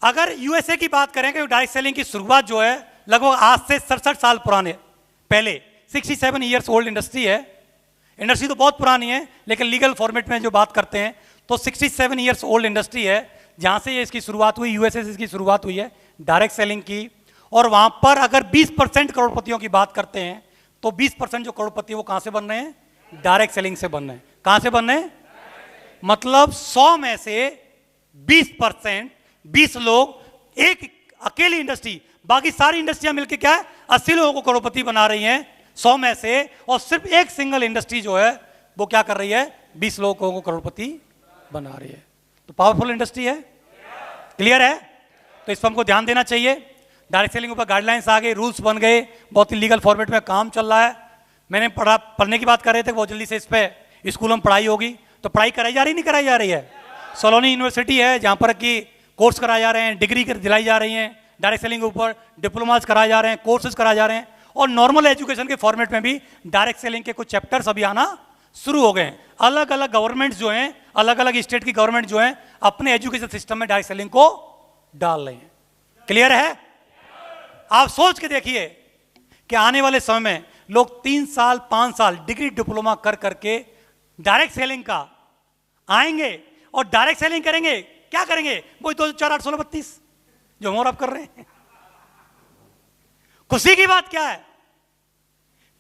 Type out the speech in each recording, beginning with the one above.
अगर यूएसए की बात करें कि डायरेक्ट सेलिंग की शुरुआत जो है लगभग आज से 67 साल पुराने पहले 67 ईयर्स ओल्ड इंडस्ट्री है। इंडस्ट्री तो बहुत पुरानी है, लेकिन लीगल फॉर्मेट में जो बात करते हैं तो 67 ईयर्स ओल्ड इंडस्ट्री है, जहां से ये इसकी शुरुआत हुई, यूएसए से इसकी शुरुआत हुई है डायरेक्ट सेलिंग की। और वहां पर अगर 20% करोड़पतियों की बात करते हैं तो 20% जो करोड़पति वो कहां से बन रहे हैं? डायरेक्ट सेलिंग से बन रहे हैं। कहां से बन रहे हैं? मतलब 100 में से 20%, 20 लोग, एक अकेली इंडस्ट्री, बाकी सारी इंडस्ट्रियां मिलकर क्या है 80 लोगों को करोड़पति बना रही हैं 100 में से, और सिर्फ एक सिंगल इंडस्ट्री जो है वो क्या कर रही है 20 लोगों को करोड़पति बना रही है। तो पावरफुल इंडस्ट्री है। क्लियर है? तो इस पर हमको ध्यान देना चाहिए। डायरेक्ट सेलिंग ऊपर गाइडलाइंस आ गई, रूल्स बन गए, बहुत ही लीगल फॉर्मेट में काम चल रहा है। मैंने पढ़ने की बात कर रहे थे, बहुत जल्दी से इस पे स्कूलों में पढ़ाई होगी। तो पढ़ाई कराई जा रही नहीं कराई जा रही है? सोलोनी यूनिवर्सिटी है जहां पर कि कोर्स कराए जा रहे हैं, डिग्री दिलाई जा रही हैं, डायरेक्ट सेलिंग के ऊपर डिप्लोमास कराए जा रहे हैं, कोर्सेज कराए जा रहे हैं, और नॉर्मल एजुकेशन के फॉर्मेट में भी डायरेक्ट सेलिंग के कुछ चैप्टर्स अभी आना शुरू हो गए हैं। अलग अलग गवर्नमेंट्स जो हैं, अलग अलग स्टेट की गवर्नमेंट जो हैं, अपने एजुकेशन सिस्टम में डायरेक्ट सेलिंग को डाल रहे हैं। क्लियर है? आप सोच के देखिए कि आने वाले समय में लोग 3 साल 5 साल डिग्री डिप्लोमा कर करके डायरेक्ट सेलिंग का आएंगे और डायरेक्ट सेलिंग करेंगे। क्या करेंगे? वही 2004 8 16 32 जो हम आप कर रहे हैं। खुशी की बात क्या है?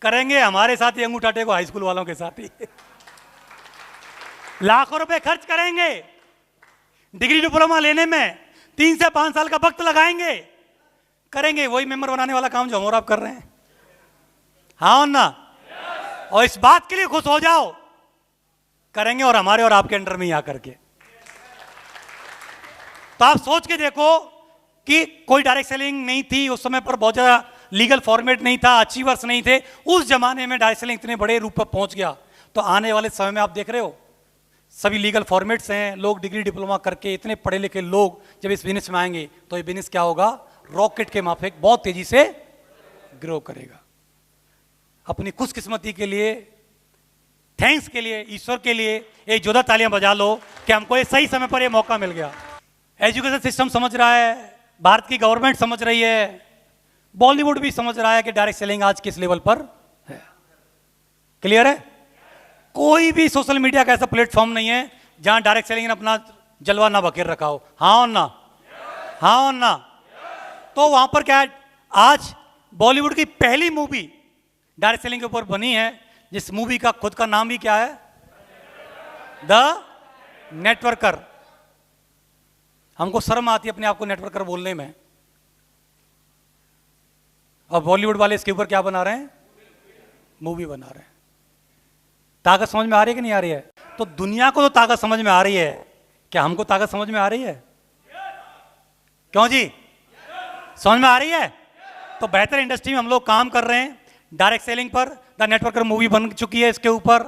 करेंगे हमारे साथ ही अंगूठा टेको हाई स्कूल वालों के साथ ही लाखों रुपए खर्च करेंगे डिग्री डिप्लोमा लेने में, 3 से 5 साल का वक्त लगाएंगे, करेंगे वही मेंबर बनाने वाला काम जो हम और आप कर रहे हैं। हाँ और ना? और इस बात के लिए खुश हो जाओ, करेंगे और हमारे और आपके अंडर में ही आकर के। तो आप सोच के देखो कि कोई डायरेक्ट सेलिंग नहीं थी उस समय पर, बहुत ज्यादा लीगल फॉर्मेट नहीं था, अचीवर्स नहीं थे, उस जमाने में डायरेक्ट सेलिंग इतने बड़े रूप पर पहुंच गया। तो आने वाले समय में आप देख रहे हो सभी लीगल फॉर्मेट्स हैं, लोग डिग्री डिप्लोमा करके, इतने पढ़े लिखे लोग जब इस बिजनेस में आएंगे तो ये बिजनेस क्या होगा? रॉकेट के माफिक बहुत तेजी से ग्रो करेगा। अपनी खुशकिस्मती के लिए, थैंक्स के लिए, ईश्वर के लिए एक जोरदार तालियां बजा लो कि हमको ये सही समय पर ये मौका मिल गया। एजुकेशन सिस्टम समझ रहा है, भारत की गवर्नमेंट समझ रही है, बॉलीवुड भी समझ रहा है कि डायरेक्ट सेलिंग आज किस लेवल पर है। क्लियर है? कोई भी सोशल मीडिया का ऐसा प्लेटफॉर्म नहीं है जहां डायरेक्ट सेलिंग ने अपना जलवा ना बखेर रखा हो। हाँ और ना? हाँ और ना? तो वहां पर क्या है, आज बॉलीवुड की पहली मूवी डायरेक्ट सेलिंग के ऊपर बनी है, जिस मूवी का खुद का नाम भी क्या है? The networker. हमको शर्म आती है अपने आप को नेटवर्कर बोलने में, और बॉलीवुड वाले इसके ऊपर क्या बना रहे हैं? मूवी बना रहे हैं। ताकत समझ में आ रही है कि नहीं आ रही है? तो दुनिया को तो ताकत समझ में आ रही है, क्या हमको ताकत समझ में आ रही है? क्यों जी? समझ में आ रही है? तो बेहतर इंडस्ट्री में हम लोग काम कर रहे हैं डायरेक्ट सेलिंग पर। द नेटवर्कर मूवी बन चुकी है इसके ऊपर।